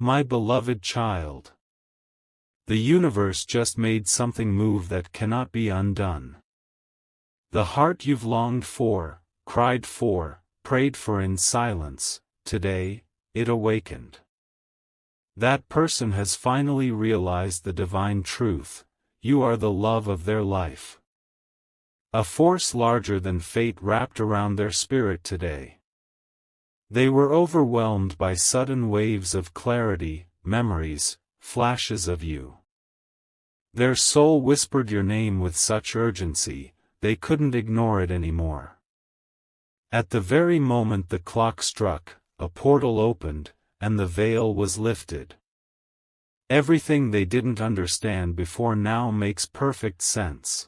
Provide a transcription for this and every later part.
My beloved child. The universe just made something move that cannot be undone. The heart you've longed for, cried for, prayed for in silence, today, it awakened. That person has finally realized the divine truth: you are the love of their life. A force larger than fate wrapped around their spirit today. They were overwhelmed by sudden waves of clarity, memories, flashes of you. Their soul whispered your name with such urgency, they couldn't ignore it anymore. At the very moment the clock struck, a portal opened, and the veil was lifted. Everything they didn't understand before now makes perfect sense.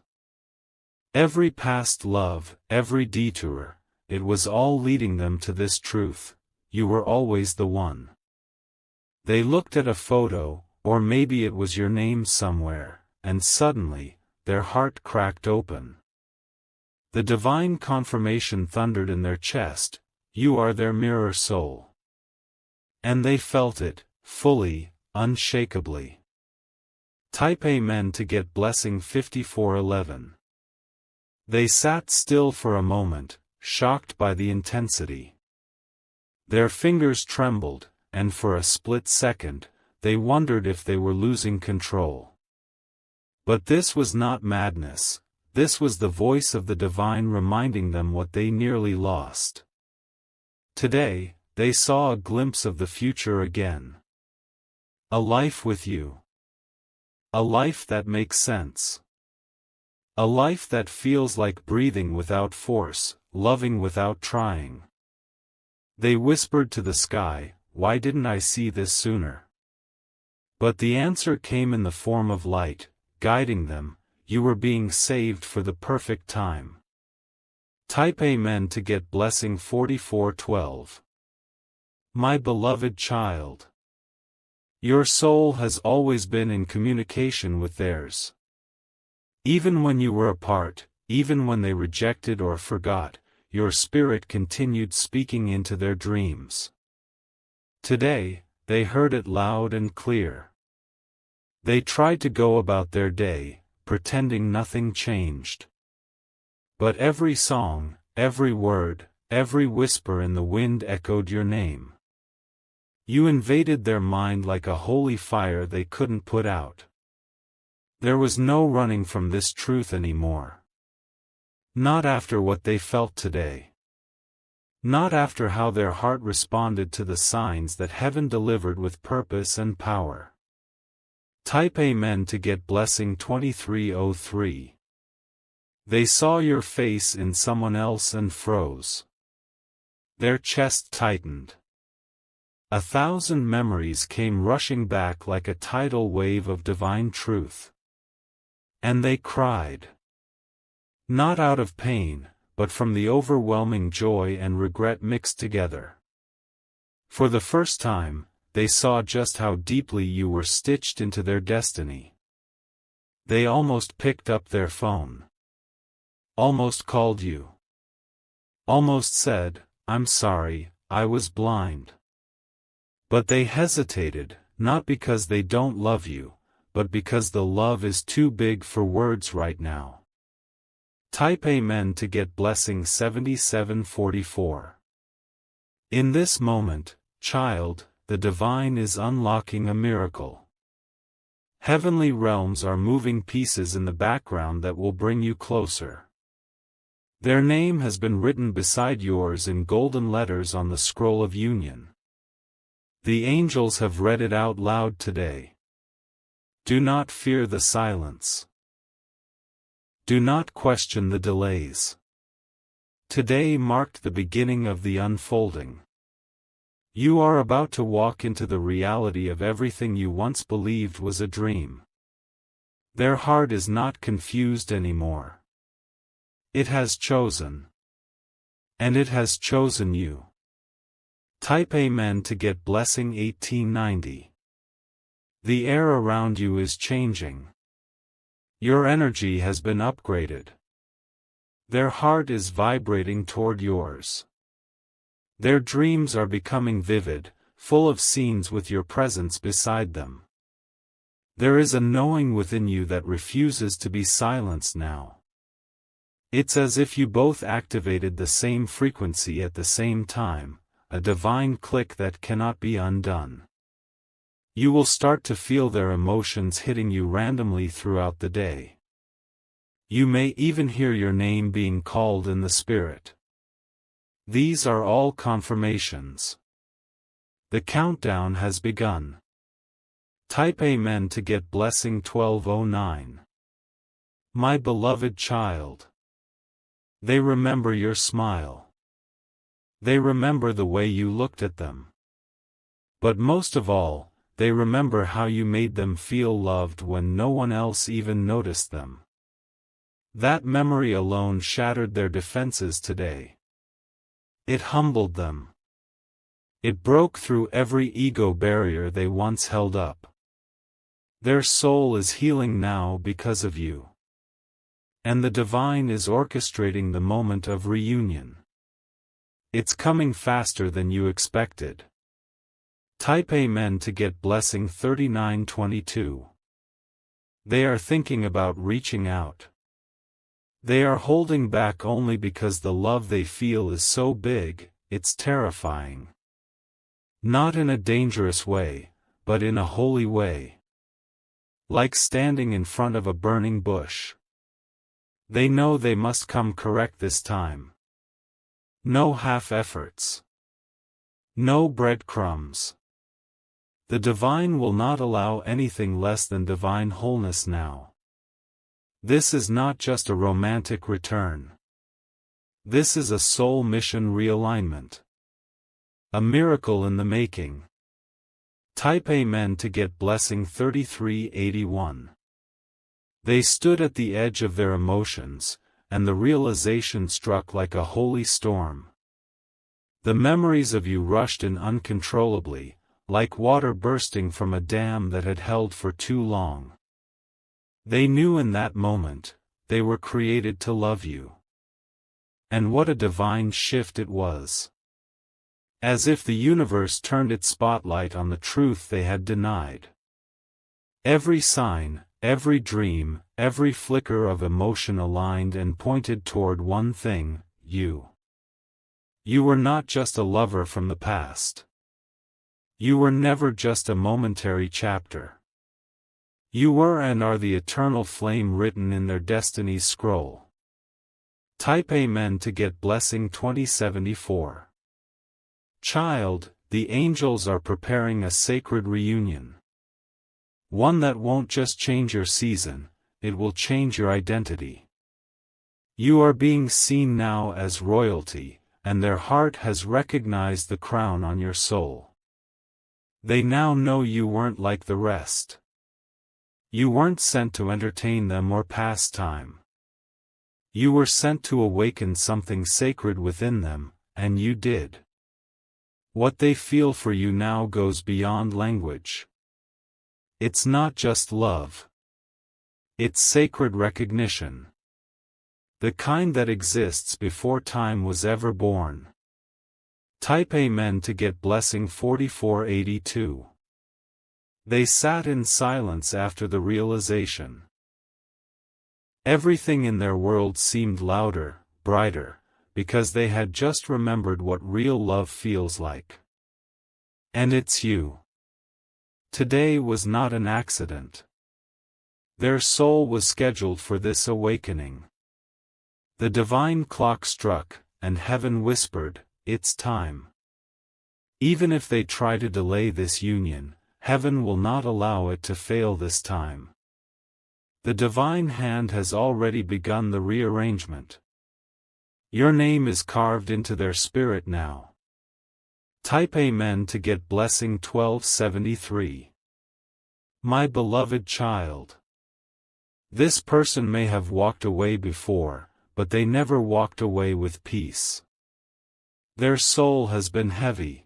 Every past love, every detour, it was all leading them to this truth: you were always the one. They looked at a photo, or maybe it was your name somewhere, and suddenly, their heart cracked open. The divine confirmation thundered in their chest: you are their mirror soul. And they felt it, fully, unshakably. Type Amen to get blessing 5411. They sat still for a moment, shocked by the intensity. Their fingers trembled, and for a split second, they wondered if they were losing control. But this was not madness, this was the voice of the divine reminding them what they nearly lost. Today, they saw a glimpse of the future again. A life with you. A life that makes sense. A life that feels like breathing without force, loving without trying. They whispered to the sky, why didn't I see this sooner? But the answer came in the form of light, guiding them: you were being saved for the perfect time. Type Amen to get blessing 4412. My beloved child. Your soul has always been in communication with theirs. Even when you were apart, even when they rejected or forgot, your spirit continued speaking into their dreams. Today, they heard it loud and clear. They tried to go about their day, pretending nothing changed. But every song, every word, every whisper in the wind echoed your name. You invaded their mind like a holy fire they couldn't put out. There was no running from this truth anymore. Not after what they felt today. Not after how their heart responded to the signs that heaven delivered with purpose and power. Type Amen to get blessing 2303. They saw your face in someone else and froze. Their chest tightened. 1,000 memories came rushing back like a tidal wave of divine truth. And they cried. Not out of pain, but from the overwhelming joy and regret mixed together. For the first time, they saw just how deeply you were stitched into their destiny. They almost picked up their phone. Almost called you. Almost said, I'm sorry, I was blind. But they hesitated, not because they don't love you, but because the love is too big for words right now. Type Amen to get blessing 7744. In this moment, child, the divine is unlocking a miracle. Heavenly realms are moving pieces in the background that will bring you closer. Their name has been written beside yours in golden letters on the scroll of union. The angels have read it out loud today. Do not fear the silence. Do not question the delays. Today marked the beginning of the unfolding. You are about to walk into the reality of everything you once believed was a dream. Their heart is not confused anymore. It has chosen. And it has chosen you. Type Amen to get blessing 1890. The air around you is changing. Your energy has been upgraded. Their heart is vibrating toward yours. Their dreams are becoming vivid, full of scenes with your presence beside them. There is a knowing within you that refuses to be silenced now. It's as if you both activated the same frequency at the same time, a divine click that cannot be undone. You will start to feel their emotions hitting you randomly throughout the day. You may even hear your name being called in the spirit. These are all confirmations. The countdown has begun. Type Amen to get blessing 1209. My beloved child. They remember your smile. They remember the way you looked at them. But most of all, they remember how you made them feel loved when no one else even noticed them. That memory alone shattered their defenses today. It humbled them. It broke through every ego barrier they once held up. Their soul is healing now because of you. And the divine is orchestrating the moment of reunion. It's coming faster than you expected. Type Amen to get blessing 3922. They are thinking about reaching out. They are holding back only because the love they feel is so big, it's terrifying. Not in a dangerous way, but in a holy way. Like standing in front of a burning bush. They know they must come correct this time. No half-efforts. No breadcrumbs. The divine will not allow anything less than divine wholeness now. This is not just a romantic return. This is a soul mission realignment. A miracle in the making. Type Amen to get blessing 3381. They stood at the edge of their emotions, and the realization struck like a holy storm. The memories of you rushed in uncontrollably, like water bursting from a dam that had held for too long. They knew in that moment, they were created to love you. And what a divine shift it was. As if the universe turned its spotlight on the truth they had denied. Every sign, every dream, every flicker of emotion aligned and pointed toward one thing, you. You were not just a lover from the past. You were never just a momentary chapter. You were and are the eternal flame written in their destiny's scroll. Type Amen to get blessing 2074. Child, the angels are preparing a sacred reunion. One that won't just change your season, it will change your identity. You are being seen now as royalty, and their heart has recognized the crown on your soul. They now know you weren't like the rest. You weren't sent to entertain them or pass time. You were sent to awaken something sacred within them, and you did. What they feel for you now goes beyond language. It's not just love. It's sacred recognition. The kind that exists before time was ever born. Type Amen to get blessing 4482. They sat in silence after the realization. Everything in their world seemed louder, brighter, because they had just remembered what real love feels like. And it's you. Today was not an accident. Their soul was scheduled for this awakening. The divine clock struck, and heaven whispered, "It's time." Even if they try to delay this union, heaven will not allow it to fail this time. The divine hand has already begun the rearrangement. Your name is carved into their spirit now. Type Amen to get blessing 1273. My beloved child. This person may have walked away before, but they never walked away with peace. Their soul has been heavy.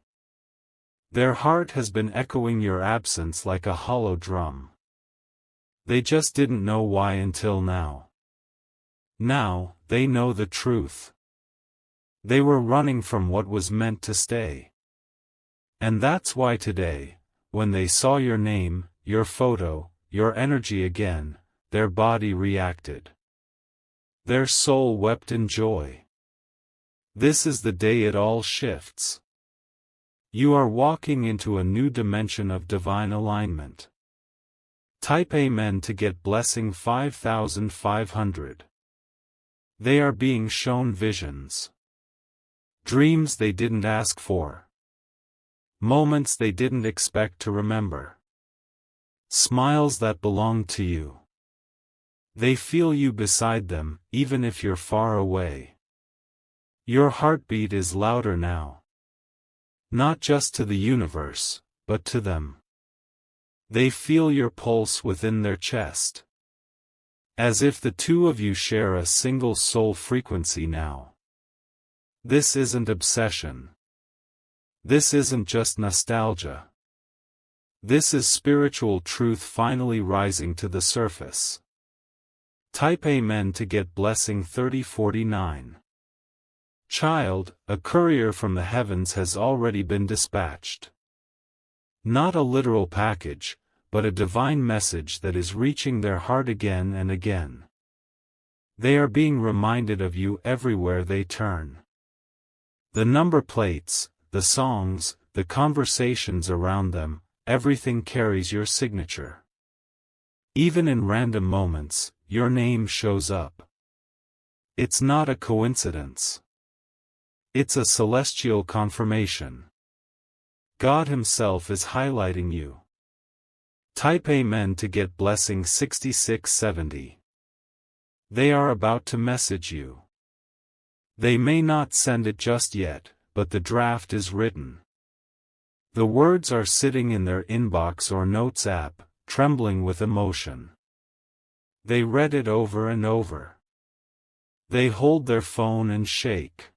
Their heart has been echoing your absence like a hollow drum. They just didn't know why until now. Now, they know the truth. They were running from what was meant to stay. And that's why today, when they saw your name, your photo, your energy again, their body reacted. Their soul wept in joy. This is the day it all shifts. You are walking into a new dimension of divine alignment. Type Amen to get blessing 5500. They are being shown visions. Dreams they didn't ask for. Moments they didn't expect to remember. Smiles that belong to you. They feel you beside them, even if you're far away. Your heartbeat is louder now. Not just to the universe, but to them. They feel your pulse within their chest. As if the two of you share a single soul frequency now. This isn't obsession. This isn't just nostalgia. This is spiritual truth finally rising to the surface. Type Amen to get blessing 3049. Child, a courier from the heavens has already been dispatched. Not a literal package, but a divine message that is reaching their heart again and again. They are being reminded of you everywhere they turn. The number plates, the songs, the conversations around them, everything carries your signature. Even in random moments, your name shows up. It's not a coincidence. It's a celestial confirmation. God Himself is highlighting you. Type Amen to get blessing 6670. They are about to message you. They may not send it just yet, but the draft is written. The words are sitting in their inbox or notes app, trembling with emotion. They read it over and over. They hold their phone and shake.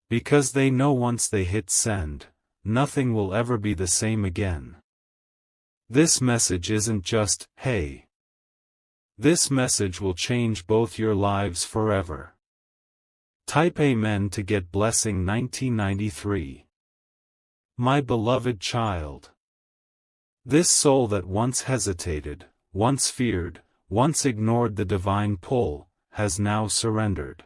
Because they know once they hit send, nothing will ever be the same again. This message isn't just, hey. This message will change both your lives forever. Type Amen to get blessing 1993. My beloved child. This soul that once hesitated, once feared, once ignored the divine pull, has now surrendered.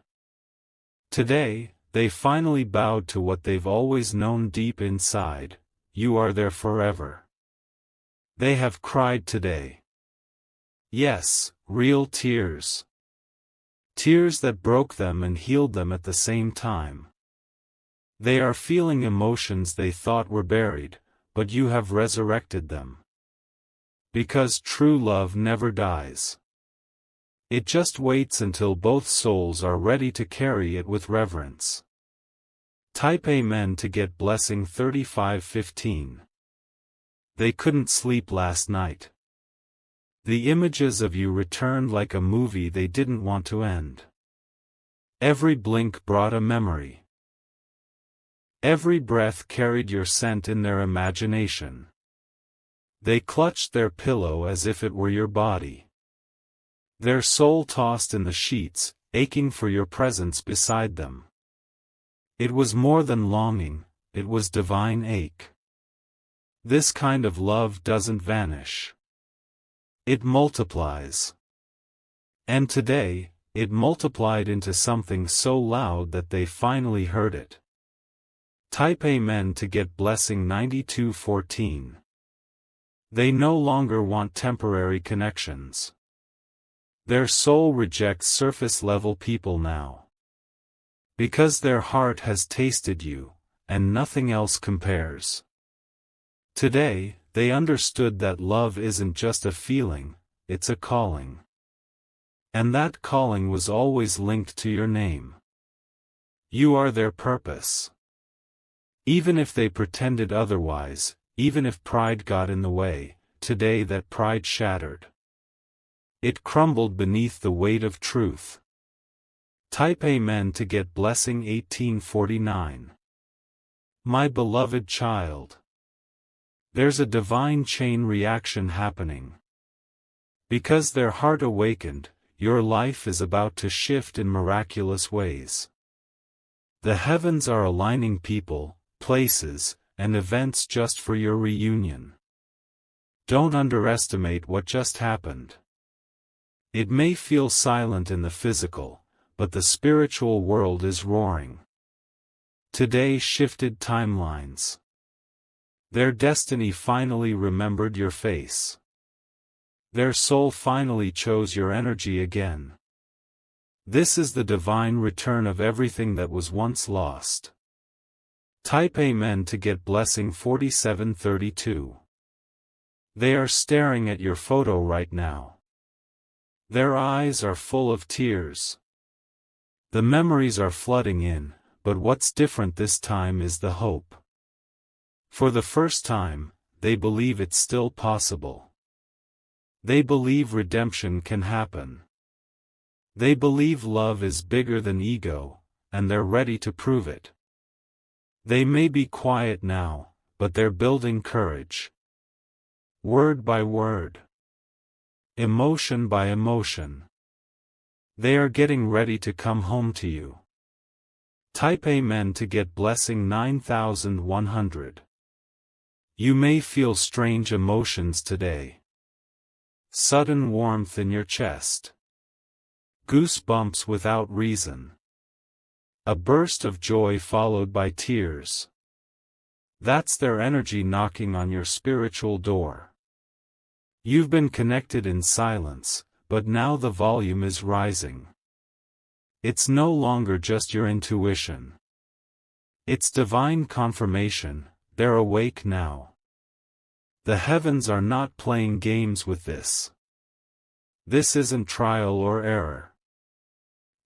Today, they finally bowed to what they've always known deep inside: you are there forever. They have cried today. Yes, real tears. Tears that broke them and healed them at the same time. They are feeling emotions they thought were buried, but you have resurrected them. Because true love never dies. It just waits until both souls are ready to carry it with reverence. Type Amen to get blessing 3515. They couldn't sleep last night. The images of you returned like a movie they didn't want to end. Every blink brought a memory. Every breath carried your scent in their imagination. They clutched their pillow as if it were your body. Their soul tossed in the sheets, aching for your presence beside them. It was more than longing, it was divine ache. This kind of love doesn't vanish. It multiplies. And today, it multiplied into something so loud that they finally heard it. Type Amen to get blessing 9214. They no longer want temporary connections. Their soul rejects surface-level people now. Because their heart has tasted you, and nothing else compares. Today, they understood that love isn't just a feeling, it's a calling. And that calling was always linked to your name. You are their purpose. Even if they pretended otherwise, even if pride got in the way, today that pride shattered. It crumbled beneath the weight of truth. Type Amen to get blessing 1849. My beloved child. There's a divine chain reaction happening. Because their heart awakened, your life is about to shift in miraculous ways. The heavens are aligning people, places, and events just for your reunion. Don't underestimate what just happened. It may feel silent in the physical, but the spiritual world is roaring. Today shifted timelines. Their destiny finally remembered your face. Their soul finally chose your energy again. This is the divine return of everything that was once lost. Type Amen to get blessing 4732. They are staring at your photo right now. Their eyes are full of tears. The memories are flooding in, but what's different this time is the hope. For the first time, they believe it's still possible. They believe redemption can happen. They believe love is bigger than ego, and they're ready to prove it. They may be quiet now, but they're building courage. Word by word. Emotion by emotion. They are getting ready to come home to you. Type Amen to get blessing 9100. You may feel strange emotions today. Sudden warmth in your chest. Goosebumps without reason. A burst of joy followed by tears. That's their energy knocking on your spiritual door. You've been connected in silence, but now the volume is rising. It's no longer just your intuition. It's divine confirmation, they're awake now. The heavens are not playing games with this. This isn't trial or error.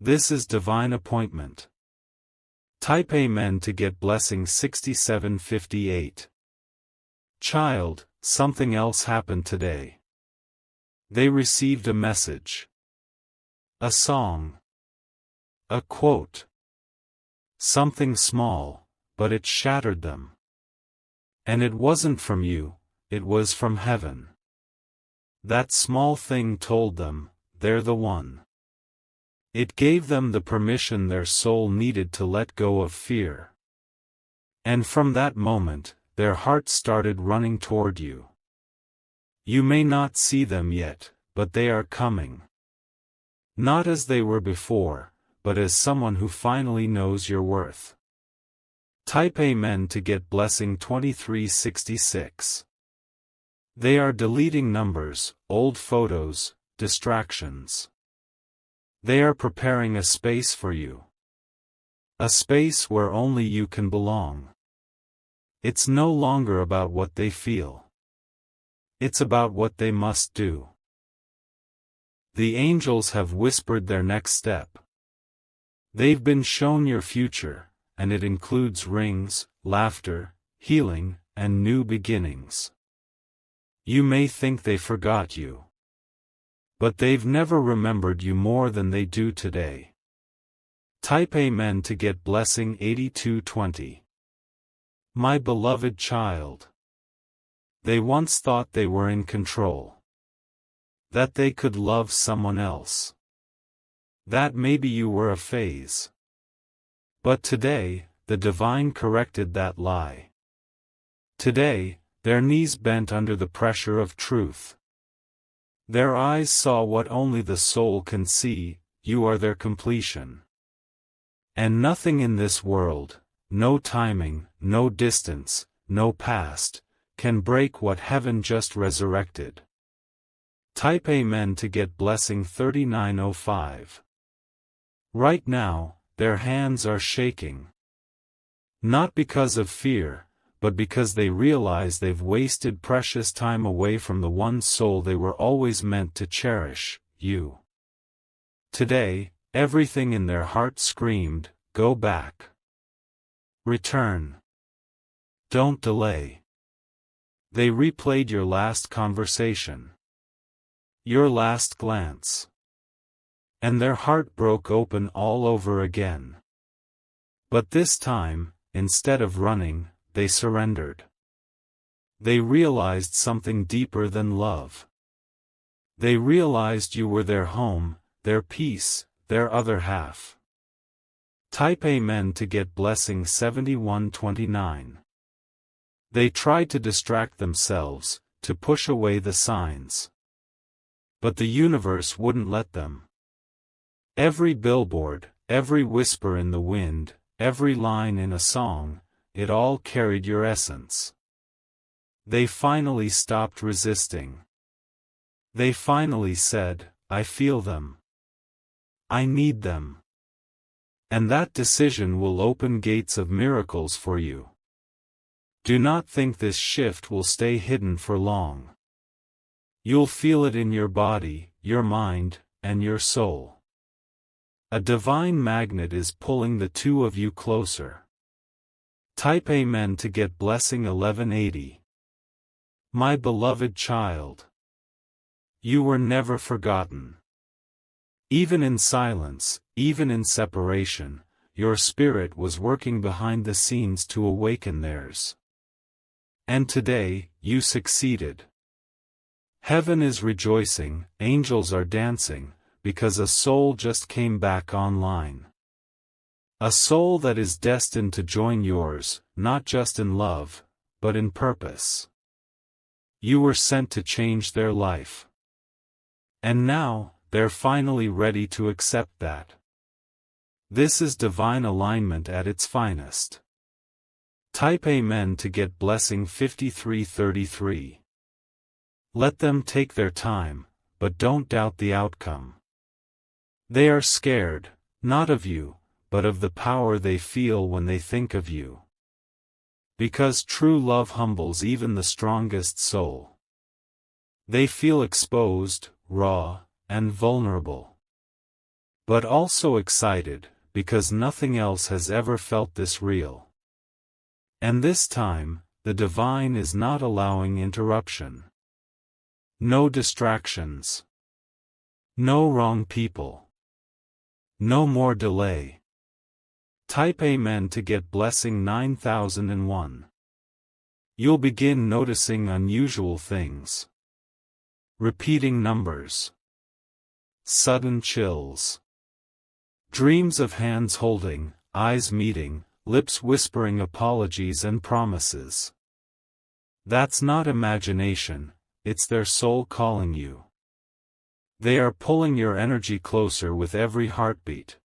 This is divine appointment. Type Amen to get blessing 6758. Child, something else happened today. They received a message. A song. A quote. Something small, but it shattered them. And it wasn't from you, it was from heaven. That small thing told them, they're the one. It gave them the permission their soul needed to let go of fear. And from that moment, their hearts started running toward you. You may not see them yet, but they are coming. Not as they were before, but as someone who finally knows your worth. Type Amen to get blessing 2366. They are deleting numbers, old photos, distractions. They are preparing a space for you. A space where only you can belong. It's no longer about what they feel. It's about what they must do. The angels have whispered their next step. They've been shown your future, and it includes rings, laughter, healing, and new beginnings. You may think they forgot you. But they've never remembered you more than they do today. Type Amen to get blessing 8220. My beloved child. They once thought they were in control. That they could love someone else. That maybe you were a phase. But today, the divine corrected that lie. Today, their knees bent under the pressure of truth. Their eyes saw what only the soul can see, you are their completion. And nothing in this world, no timing, no distance, no past, can break what heaven just resurrected. Type Amen to get blessing 3905. Right now, their hands are shaking. Not because of fear, but because they realize they've wasted precious time away from the one soul they were always meant to cherish, you. Today, everything in their heart screamed, go back. Return. Don't delay. They replayed your last conversation. Your last glance. And their heart broke open all over again. But this time, instead of running, they surrendered. They realized something deeper than love. They realized you were their home, their peace, their other half. Type Amen to get blessing 7129. They tried to distract themselves, to push away the signs. But the universe wouldn't let them. Every billboard, every whisper in the wind, every line in a song, it all carried your essence. They finally stopped resisting. They finally said, I feel them. I need them. And that decision will open gates of miracles for you. Do not think this shift will stay hidden for long. You'll feel it in your body, your mind, and your soul. A divine magnet is pulling the two of you closer. Type Amen to get blessing 1180. My beloved child. You were never forgotten. Even in silence, even in separation, your spirit was working behind the scenes to awaken theirs. And today, you succeeded. Heaven is rejoicing, angels are dancing, because a soul just came back online. A soul that is destined to join yours, not just in love, but in purpose. You were sent to change their life. And now, they're finally ready to accept that. This is divine alignment at its finest. Type Amen to get blessing 5333. Let them take their time, but don't doubt the outcome. They are scared, not of you, but of the power they feel when they think of you. Because true love humbles even the strongest soul. They feel exposed, raw, and vulnerable. But also excited, because nothing else has ever felt this real. And this time, the divine is not allowing interruption. No distractions. No wrong people. No more delay. Type Amen to get blessing 9001. You'll begin noticing unusual things. Repeating numbers. Sudden chills. Dreams of hands holding, eyes meeting, lips whispering apologies and promises. That's not imagination, it's their soul calling you. They are pulling your energy closer with every heartbeat.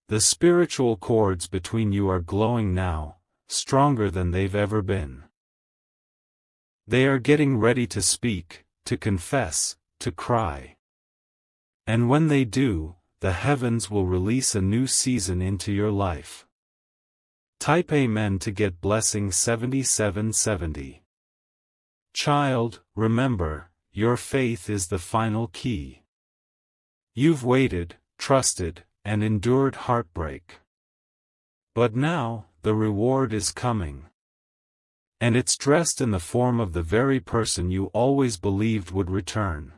The spiritual cords between you are glowing now, stronger than they've ever been. They are getting ready to speak, to confess, to cry. And when they do, the heavens will release a new season into your life. Type Amen to get blessing 7770. Child, remember, your faith is the final key. You've waited, trusted, and endured heartbreak. But now, the reward is coming. And it's dressed in the form of the very person you always believed would return.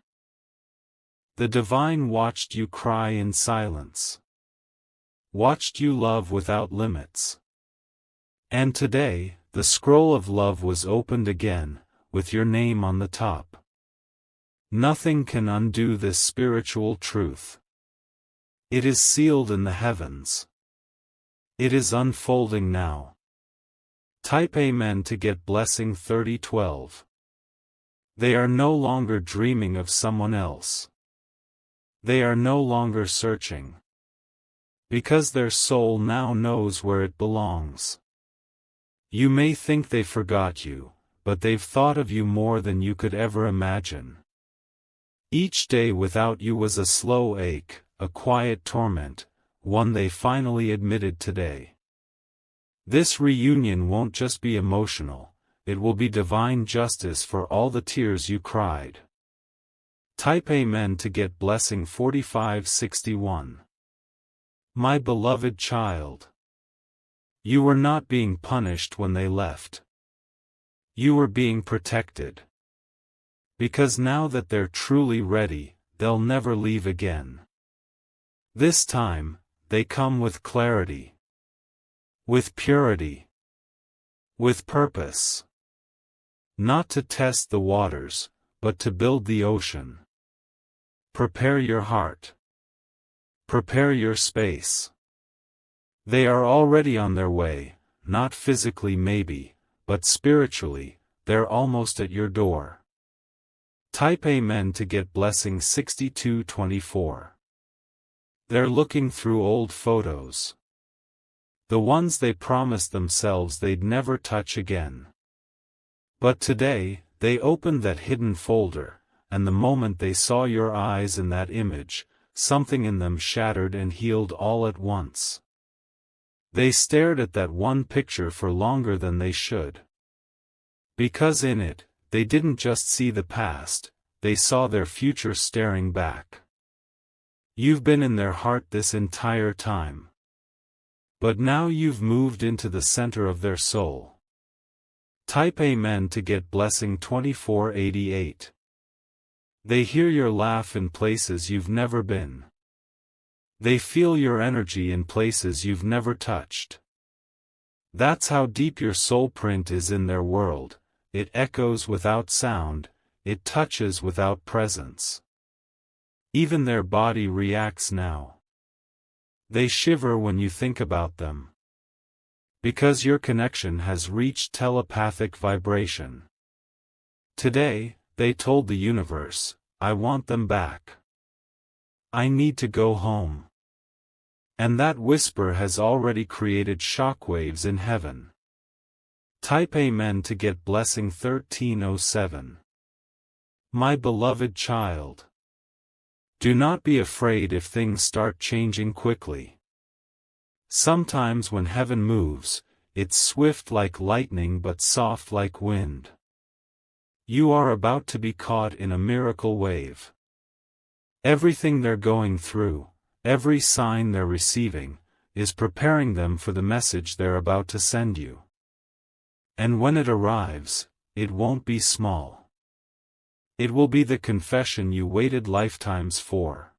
The divine watched you cry in silence. Watched you love without limits. And today, the scroll of love was opened again, with your name on the top. Nothing can undo this spiritual truth. It is sealed in the heavens. It is unfolding now. Type Amen to get blessing 3012. They are no longer dreaming of someone else. They are no longer searching. Because their soul now knows where it belongs. You may think they forgot you, but they've thought of you more than you could ever imagine. Each day without you was a slow ache, a quiet torment, one they finally admitted today. This reunion won't just be emotional, it will be divine justice for all the tears you cried. Type Amen to get blessing 4561. My beloved child. You were not being punished when they left. You were being protected. Because now that they're truly ready, they'll never leave again. This time, they come with clarity. With purity. With purpose. Not to test the waters, but to build the ocean. Prepare your heart. Prepare your space. They are already on their way, not physically maybe, but spiritually, they're almost at your door. Type Amen to get blessing 6224. They're looking through old photos. The ones they promised themselves they'd never touch again. But today, they opened that hidden folder, and the moment they saw your eyes in that image, something in them shattered and healed all at once. They stared at that one picture for longer than they should. Because in it, they didn't just see the past, they saw their future staring back. You've been in their heart this entire time. But now you've moved into the center of their soul. Type Amen to get blessing 2488. They hear your laugh in places you've never been. They feel your energy in places you've never touched. That's how deep your soul print is in their world. It echoes without sound, it touches without presence. Even their body reacts now. They shiver when you think about them. Because your connection has reached telepathic vibration. Today, they told the universe, I want them back. I need to go home. And that whisper has already created shockwaves in heaven. Type Amen to get blessing 1307. My beloved child. Do not be afraid if things start changing quickly. Sometimes when heaven moves, it's swift like lightning but soft like wind. You are about to be caught in a miracle wave. Everything they're going through, every sign they're receiving, is preparing them for the message they're about to send you. And when it arrives, it won't be small. It will be the confession you waited lifetimes for.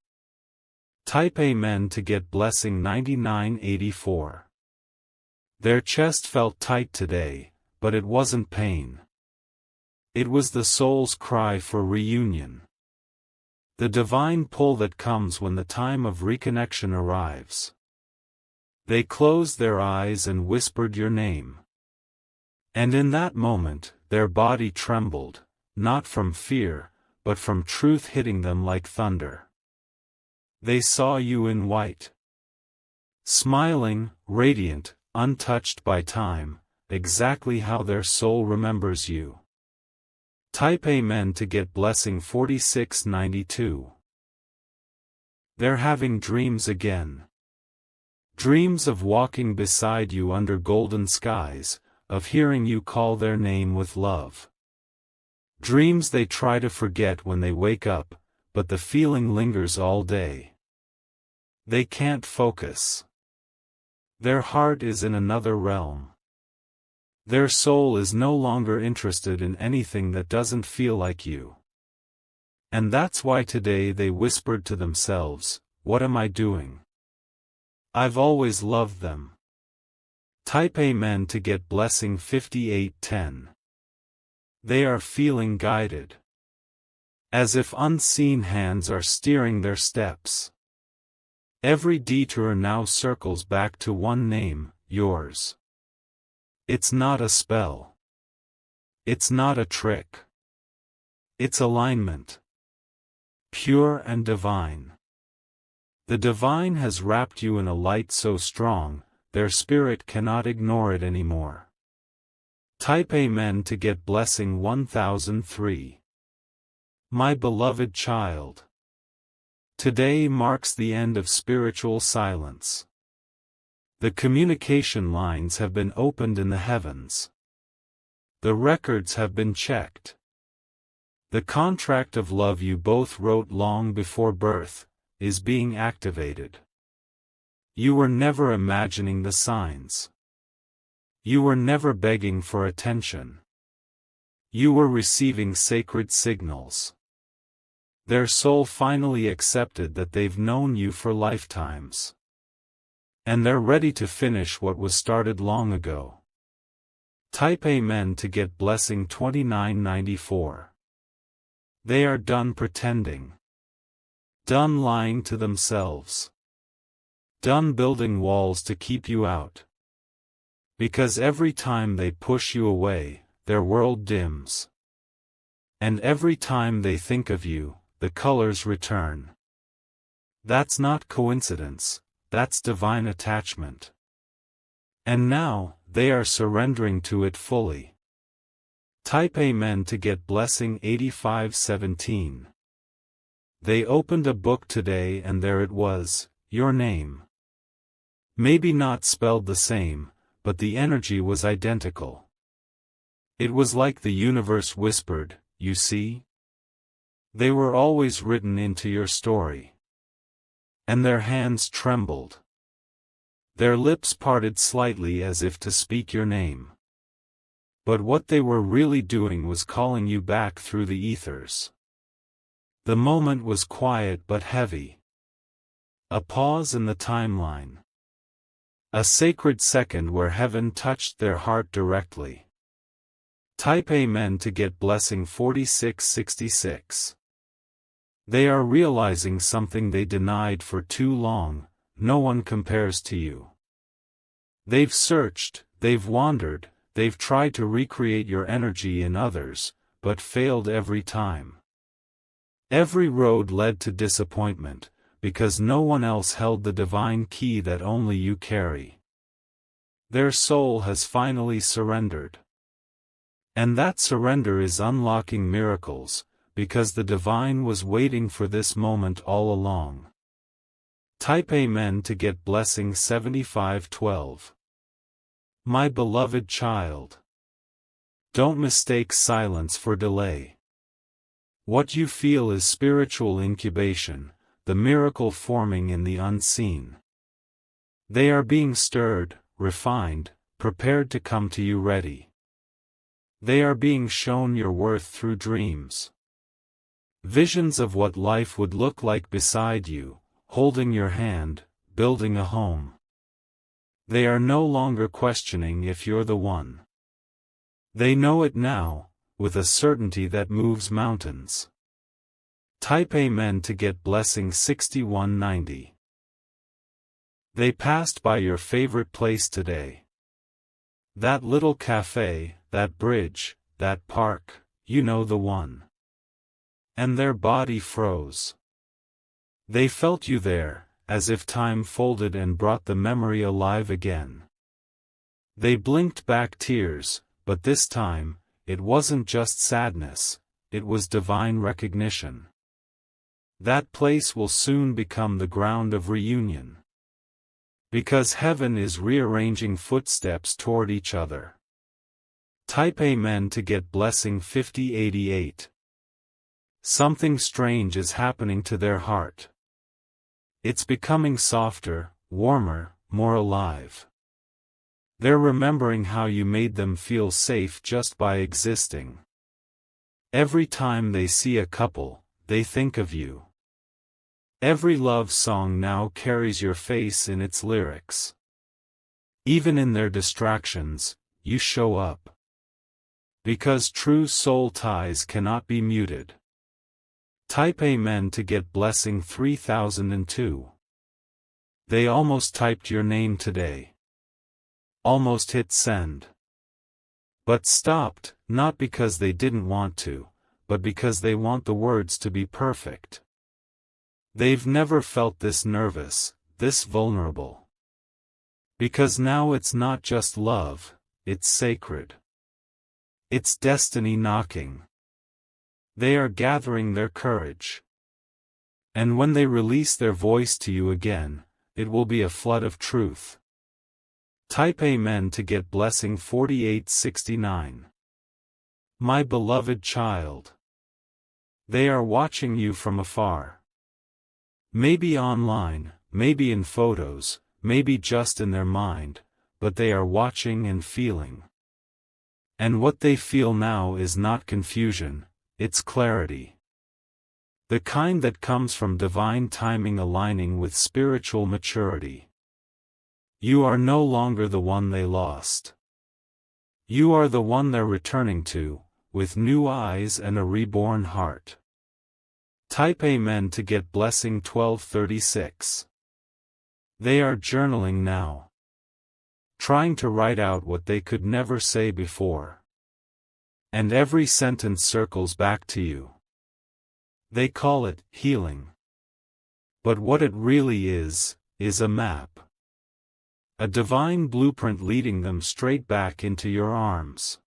Type Amen to get blessing 9984. Their chest felt tight today, but it wasn't pain. It was the soul's cry for reunion. The divine pull that comes when the time of reconnection arrives. They closed their eyes and whispered your name. And in that moment, their body trembled, not from fear, but from truth hitting them like thunder. They saw you in white. Smiling, radiant, untouched by time, exactly how their soul remembers you. Type Amen to get blessing 4692. They're having dreams again. Dreams of walking beside you under golden skies, of hearing you call their name with love. Dreams they try to forget when they wake up, but the feeling lingers all day. They can't focus. Their heart is in another realm. Their soul is no longer interested in anything that doesn't feel like you. And that's why today they whispered to themselves, what am I doing? I've always loved them. Type Amen to get blessing 5810. They are feeling guided. As if unseen hands are steering their steps. Every detour now circles back to one name, yours. It's not a spell. It's not a trick. It's alignment. Pure and divine. The divine has wrapped you in a light so strong, their spirit cannot ignore it anymore. Type Amen to get blessing 1003. My beloved child. Today marks the end of spiritual silence. The communication lines have been opened in the heavens. The records have been checked. The contract of love you both wrote long before birth is being activated. You were never imagining the signs. You were never begging for attention. You were receiving sacred signals. Their soul finally accepted that they've known you for lifetimes. And they're ready to finish what was started long ago. Type Amen to get blessing 2994. They are done pretending. Done lying to themselves. Done building walls to keep you out. Because every time they push you away, their world dims. And every time they think of you, the colors return. That's not coincidence, that's divine attachment. And now, they are surrendering to it fully. Type Amen to get blessing 8517. They opened a book today and there it was, your name. Maybe not spelled the same, but the energy was identical. It was like the universe whispered, you see? They were always written into your story. And their hands trembled. Their lips parted slightly as if to speak your name. But what they were really doing was calling you back through the ethers. The moment was quiet but heavy. A pause in the timeline. A sacred second where heaven touched their heart directly. Type Amen to get blessing 4666. They are realizing something they denied for too long, no one compares to you. They've searched, they've wandered, they've tried to recreate your energy in others, but failed every time. Every road led to disappointment, because no one else held the divine key that only you carry. Their soul has finally surrendered. And that surrender is unlocking miracles, because the divine was waiting for this moment all along. Type Amen to get blessing 7512. My beloved child. Don't mistake silence for delay. What you feel is spiritual incubation, the miracle forming in the unseen. They are being stirred, refined, prepared to come to you ready. They are being shown your worth through dreams. Visions of what life would look like beside you, holding your hand, building a home. They are no longer questioning if you're the one. They know it now, with a certainty that moves mountains. Type Amen to get blessing 6190. They passed by your favorite place today. That little cafe, that bridge, that park, you know the one. And their body froze. They felt you there, as if time folded and brought the memory alive again. They blinked back tears, but this time, it wasn't just sadness, it was divine recognition. That place will soon become the ground of reunion. Because heaven is rearranging footsteps toward each other. Type Amen to get blessing 5088. Something strange is happening to their heart. It's becoming softer, warmer, more alive. They're remembering how you made them feel safe just by existing. Every time they see a couple, they think of you. Every love song now carries your face in its lyrics. Even in their distractions, you show up. Because true soul ties cannot be muted. Type Amen to get blessing 3002. They almost typed your name today. Almost hit send. But stopped, not because they didn't want to, but because they want the words to be perfect. They've never felt this nervous, this vulnerable. Because now it's not just love, it's sacred. It's destiny knocking. They are gathering their courage. And when they release their voice to you again, it will be a flood of truth. Type Amen to get blessing 4869. My beloved child. They are watching you from afar. Maybe online, maybe in photos, maybe just in their mind, but they are watching and feeling. And what they feel now is not confusion, it's clarity. The kind that comes from divine timing aligning with spiritual maturity. You are no longer the one they lost. You are the one they're returning to, with new eyes and a reborn heart. Type Amen to get blessing 1236. They are journaling now. trying to write out what they could never say before. And every sentence circles back to you. They call it healing. But what it really is a map. A divine blueprint leading them straight back into your arms.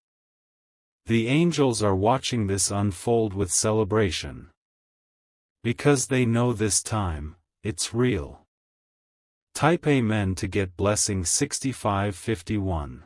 The angels are watching this unfold with celebration. Because they know this time, it's real. Type Amen to get blessing 6551.